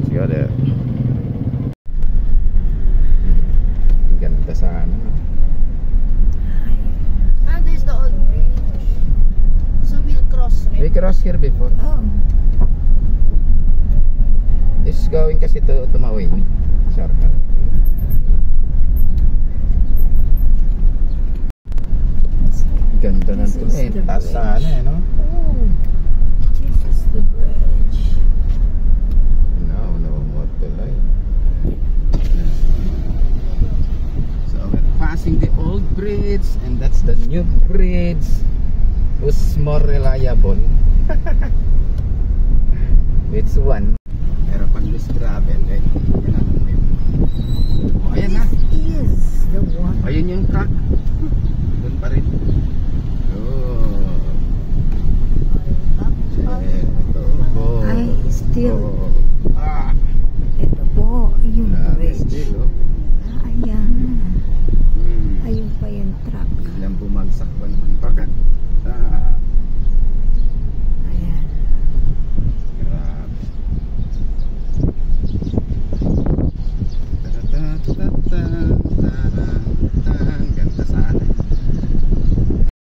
See how there. Ganda sana. Ah, there's the old bridge. So we'll cross We it. crossed here before. Oh. This is going kasi to Mawini. Shortcut. Ganda ng to eh. Taas sana eh, no? Oh. This is the bridge. No what to like. So we're passing the old bridge and that's the new bridge. Who's more reliable? Which one? Pero pag loose gravel eh, yan ang may. Oh, ayan na. This is the one. Ayun yung truck. Doon pa rin. Oh. Ito. Oh. I still